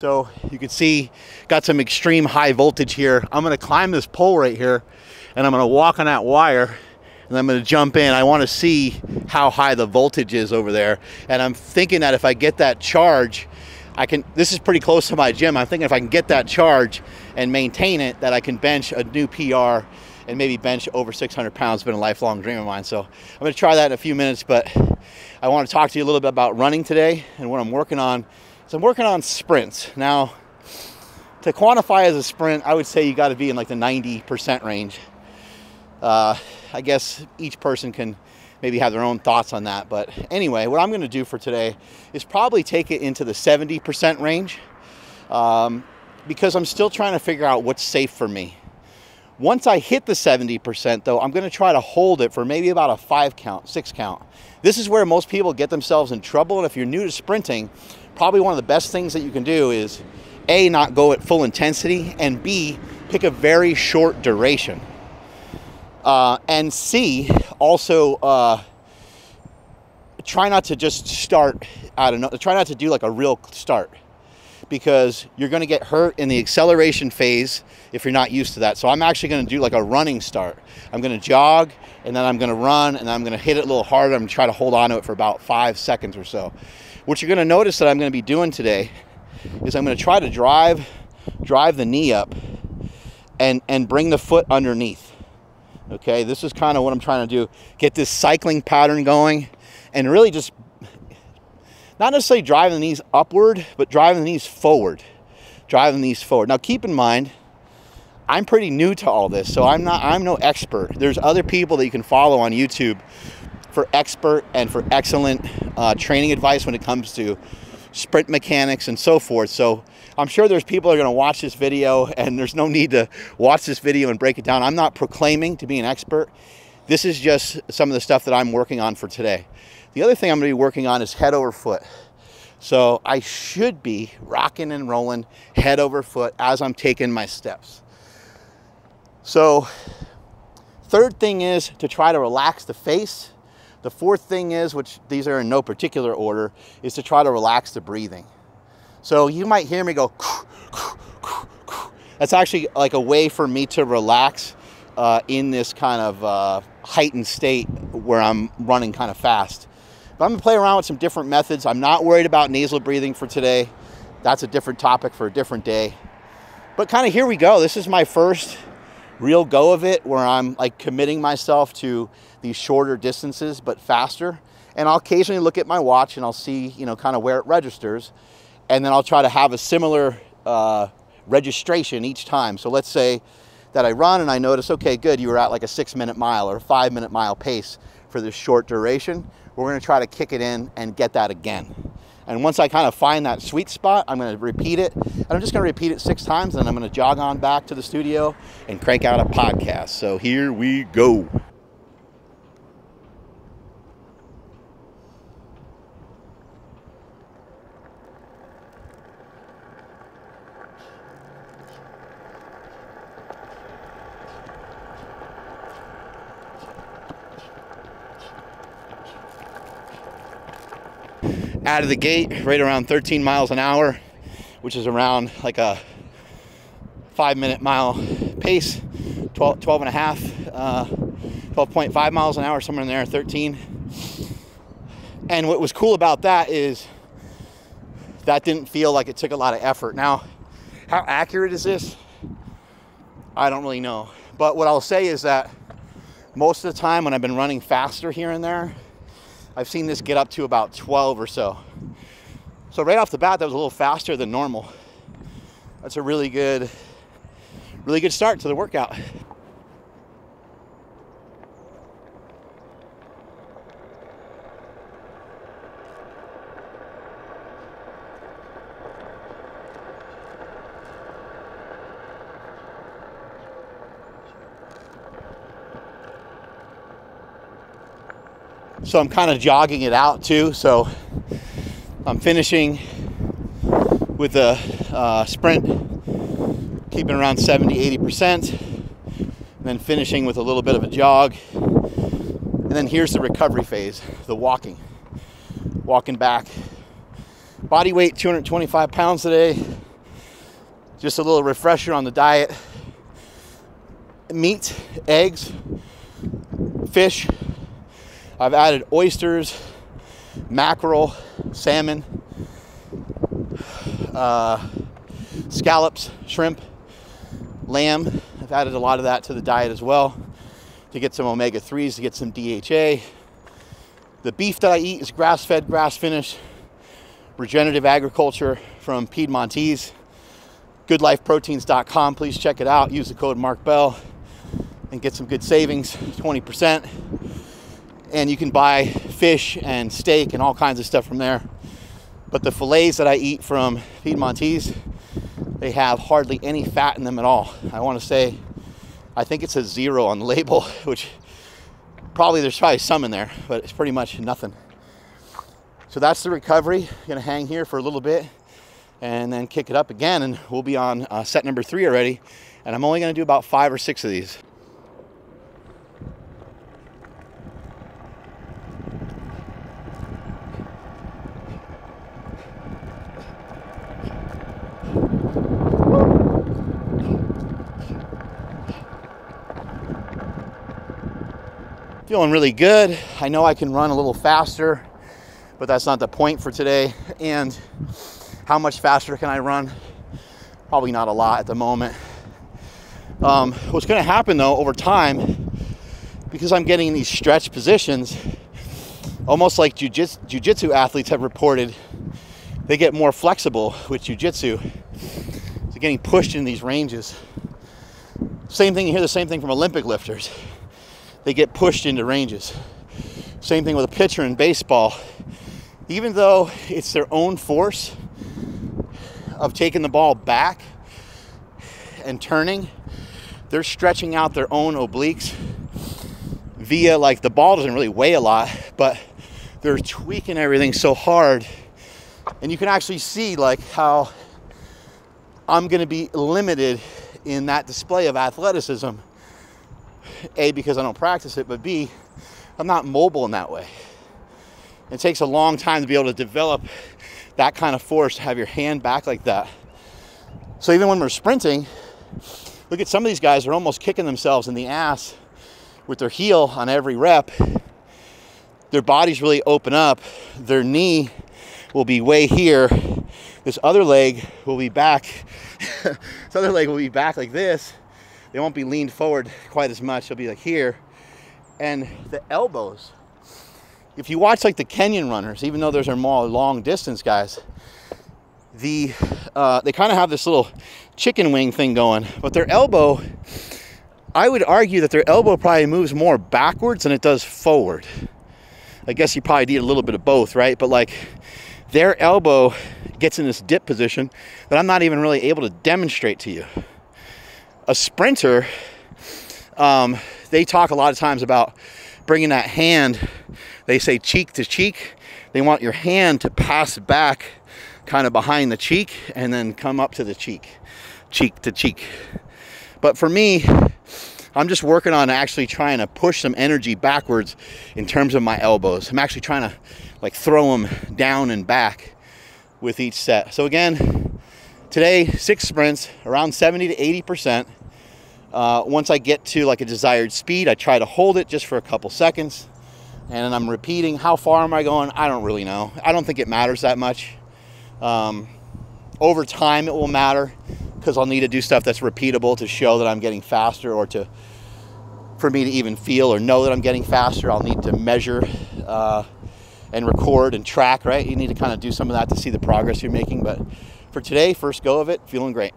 So you can see, got some extreme high voltage here. I'm gonna climb this pole right here and I'm gonna walk on that wire and I'm gonna jump in. I wanna see how high the voltage is over there. And I'm thinking that if I get that charge, this is pretty close to my gym. I'm thinking if I can get that charge and maintain it, that I can bench a new PR and maybe bench over 600 pounds. It's been a lifelong dream of mine. So I'm gonna try that in a few minutes, but I wanna talk to you a little bit about running today and what I'm working on. So I'm working on sprints. Now, to quantify as a sprint, I would say you got to be in like the 90% range. I guess each person can maybe have their own thoughts on that. But anyway, what I'm going to do for today is probably take it into the 70% range because I'm still trying to figure out what's safe for me. Once I hit the 70% though, I'm going to try to hold it for maybe about a 5 count, 6 count. This is where most people get themselves in trouble. And if you're new to sprinting, probably one of the best things that you can do is A, not go at full intensity, and B, pick a very short duration. And C, also try not to just start out of, try not to do like a real start, because you're going to get hurt in the acceleration phase if you're not used to that. So I'm actually going to do like a running start. I'm going to jog and then I'm going to run and I'm going to hit it a little harder. I'm going to try to hold on to it for about 5 seconds or so. What you're going to notice that I'm going to be doing today is I'm going to try to drive the knee up and bring the foot underneath. Okay, this is kind of what I'm trying to do. Get this cycling pattern going and really just not necessarily driving the knees upward, but driving the knees forward. Driving the knees forward. Now keep in mind, I'm pretty new to all this, so I'm no expert. There's other people that you can follow on YouTube for expert and for excellent training advice when it comes to sprint mechanics and so forth. So I'm sure there's people that are going to watch this video, and there's no need to watch this video and break it down. I'm not proclaiming to be an expert. This is just some of the stuff that I'm working on for today. The other thing I'm going to be working on is head over foot. So I should be rocking and rolling head over foot as I'm taking my steps. So third thing is to try to relax the face. The fourth thing is, which these are in no particular order, is to try to relax the breathing. So you might hear me go, that's actually like a way for me to relax in this kind of heightened state where I'm running kind of fast. But I'm gonna play around with some different methods. I'm not worried about nasal breathing for today. That's a different topic for a different day. But kind of here we go. This is my first real go of it, where I'm like committing myself to these shorter distances but faster. And I'll occasionally look at my watch and I'll see, you know, kind of where it registers, and then I'll try to have a similar registration each time. So let's say that I run and I notice, okay, good, you were at like a 6-minute mile or a 5-minute mile pace for this short duration. We're going to try to kick it in and get that again. And once I kind of find that sweet spot, I'm going to repeat it. And I'm just going to repeat it 6 times, and then I'm going to jog on back to the studio and crank out a podcast. So here we go. Out of the gate, right around 13 miles an hour, which is around like a 5-minute mile pace, 12.5 miles an hour, somewhere in there, 13. And what was cool about that is that didn't feel like it took a lot of effort. Now, how accurate is this? I don't really know. But what I'll say is that most of the time when I've been running faster here and there, I've seen this get up to about 12 or so. So right off the bat, that was a little faster than normal. That's a really good start to the workout. So I'm kind of jogging it out too. So I'm finishing with a sprint, keeping around 70–80%, and then finishing with a little bit of a jog. And then here's the recovery phase, the walking back. Body weight, 225 pounds today. Just a little refresher on the diet. Meat, eggs, fish. I've added oysters, mackerel, salmon, scallops, shrimp, lamb. I've added a lot of that to the diet as well to get some omega-3s, to get some DHA. The beef that I eat is grass-fed, grass-finished, regenerative agriculture from Piedmontese. GoodLifeProteins.com. Please check it out. Use the code MarkBell and get some good savings, 20%. And you can buy fish and steak and all kinds of stuff from there. But the fillets that I eat from Piedmontese, they have hardly any fat in them at all. I want to say, I think it says 0 on the label, which there's probably some in there, but it's pretty much nothing. So that's the recovery. Gonna hang here for a little bit and then kick it up again, and we'll be on set number 3 already. And I'm only gonna do about 5 or 6 of these. Feeling really good. I know I can run a little faster, but that's not the point for today. And how much faster can I run? Probably not a lot at the moment. What's gonna happen though over time, because I'm getting in these stretch positions, almost like jiu-jitsu athletes have reported, they get more flexible with jiu-jitsu. So getting pushed in these ranges. Same thing, you hear the same thing from Olympic lifters. They get pushed into ranges. Same thing with a pitcher in baseball. Even though it's their own force of taking the ball back and turning, they're stretching out their own obliques via, like, the ball doesn't really weigh a lot, but they're tweaking everything so hard. And you can actually see like how I'm going to be limited in that display of athleticism. A, because I don't practice it, but B, I'm not mobile in that way. It takes a long time to be able to develop that kind of force, to have your hand back like that. So even when we're sprinting, look at some of these guys are almost kicking themselves in the ass with their heel on every rep. Their bodies really open up. Their knee will be way here. This other leg will be back. This other leg will be back like this. They won't be leaned forward quite as much. They'll be like here. And the elbows. If you watch like the Kenyan runners, even though those are more long distance guys, they kind of have this little chicken wing thing going, but their elbow, I would argue that their elbow probably moves more backwards than it does forward. I guess you probably need a little bit of both, right? But like their elbow gets in this dip position that I'm not even really able to demonstrate to you. A sprinter, they talk a lot of times about bringing that hand, they say cheek to cheek. They want your hand to pass back kind of behind the cheek and then come up to the cheek, cheek to cheek. But for me, I'm just working on actually trying to push some energy backwards in terms of my elbows. I'm actually trying to like throw them down and back with each set. So again, today, 6 sprints, around 70 to 80%. Once I get to like a desired speed, I try to hold it just for a couple seconds. And then I'm repeating. How far am I going? I don't really know. I don't think it matters that much. Over time, it will matter because I'll need to do stuff that's repeatable to show that I'm getting faster, or for me to even feel or know that I'm getting faster. I'll need to measure and record and track, right? You need to kind of do some of that to see the progress you're making. But for today, first go of it, feeling great.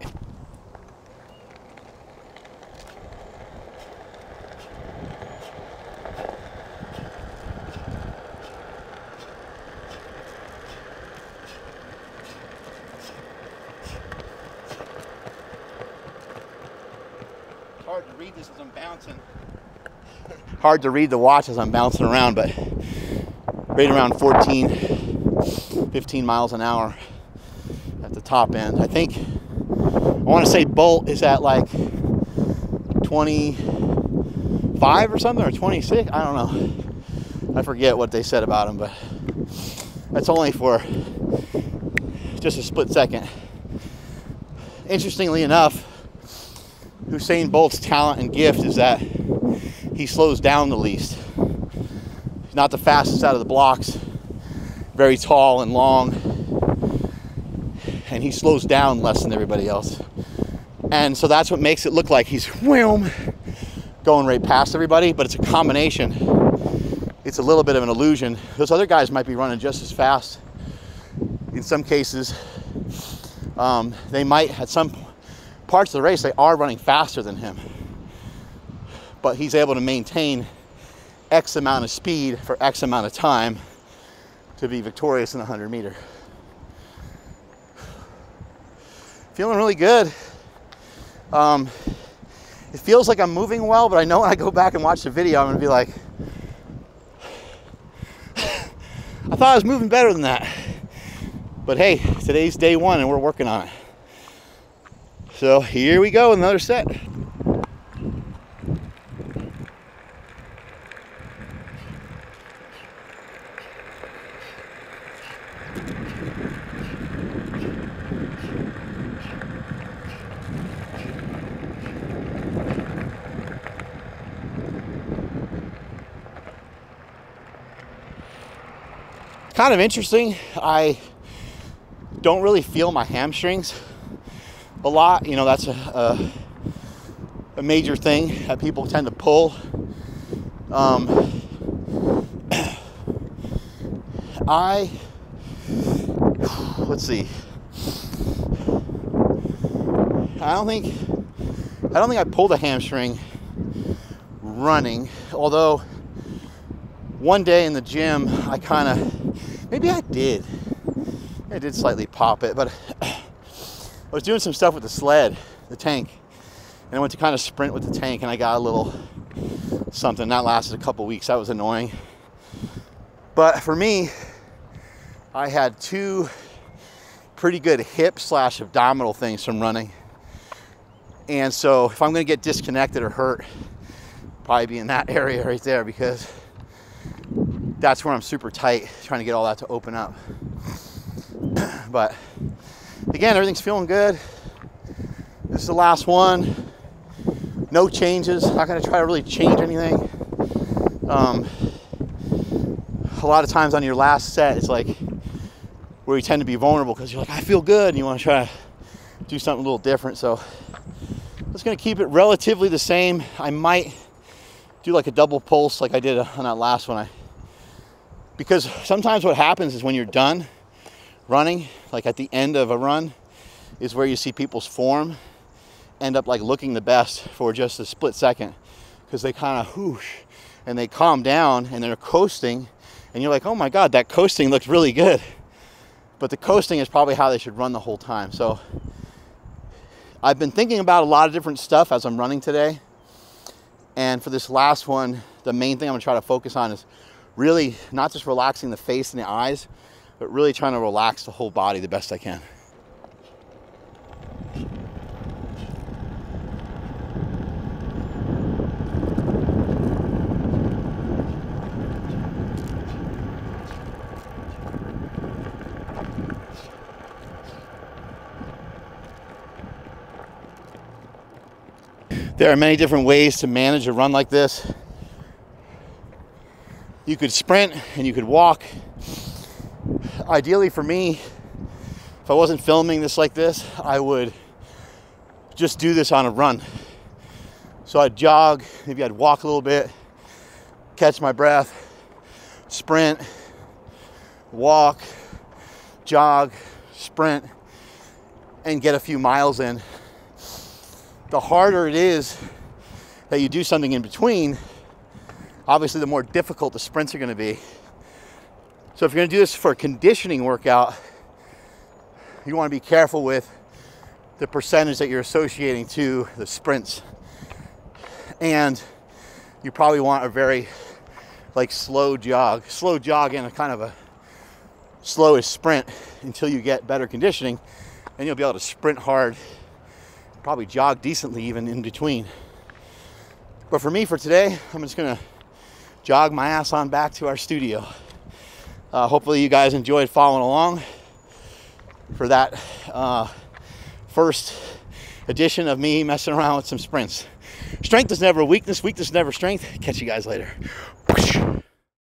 Hard to read this as I'm bouncing. Hard to read the watch as I'm bouncing around, but right around 15 miles an hour at the top end. I think, I want to say Bolt is at like 25 or something, or 26. I don't know. I forget what they said about him, but that's only for just a split second. interestingly enough, Usain Bolt's talent and gift is that he slows down the least. He's not the fastest out of the blocks, very tall and long, and he slows down less than everybody else. And so that's what makes it look like he's going right past everybody, but it's a combination. It's a little bit of an illusion. Those other guys might be running just as fast. In some cases, they might, at some parts of the race, they are running faster than him. But he's able to maintain X amount of speed for X amount of time to be victorious in the 100 meter. Feeling really good. It feels like I'm moving well, but I know when I go back and watch the video, I'm gonna be like, I thought I was moving better than that. But hey, today's day one and we're working on it. So here we go, another set. Kind of interesting. I don't really feel my hamstrings a lot. You know, that's a major thing that people tend to pull. Let's see. I don't think I pulled a hamstring running, although one day in the gym I kind of, maybe I did slightly pop it, but I was doing some stuff with the sled, the tank, and I went to kind of sprint with the tank and I got a little something that lasted a couple weeks. That was annoying. But for me, I had two pretty good hip / abdominal things from running. And so if I'm gonna get disconnected or hurt, probably be in that area right there, because that's where I'm super tight, trying to get all that to open up. But again, everything's feeling good. This is the last one. No changes. Not gonna try to really change anything. A lot of times on your last set, it's like where you tend to be vulnerable because you're like, I feel good, and you want to try to do something a little different. So I'm just gonna keep it relatively the same. I might do like a double pulse like I did on that last one. Because sometimes what happens is when you're done running, like at the end of a run, is where you see people's form end up like looking the best for just a split second, because they kind of whoosh and they calm down and they're coasting, and you're like, oh my God, that coasting looked really good. But the coasting is probably how they should run the whole time. So I've been thinking about a lot of different stuff as I'm running today. And for this last one, the main thing I'm gonna try to focus on is really not just relaxing the face and the eyes, but really trying to relax the whole body the best I can. There are many different ways to manage a run like this. You could sprint and you could walk. Ideally for me, if I wasn't filming this like this, I would just do this on a run. So I'd jog, maybe I'd walk a little bit, catch my breath, sprint, walk, jog, sprint, and get a few miles in. The harder it is that you do something in between, obviously the more difficult the sprints are going to be. So if you're going to do this for a conditioning workout, you want to be careful with the percentage that you're associating to the sprints. And you probably want a very slow jog and a kind of a slowish sprint until you get better conditioning, and you'll be able to sprint hard, probably jog decently even in between. But for me, for today, I'm just gonna jog my ass on back to our studio. Hopefully you guys enjoyed following along for that first edition of me messing around with some sprints. Strength is never weakness, weakness is never strength. Catch you guys later.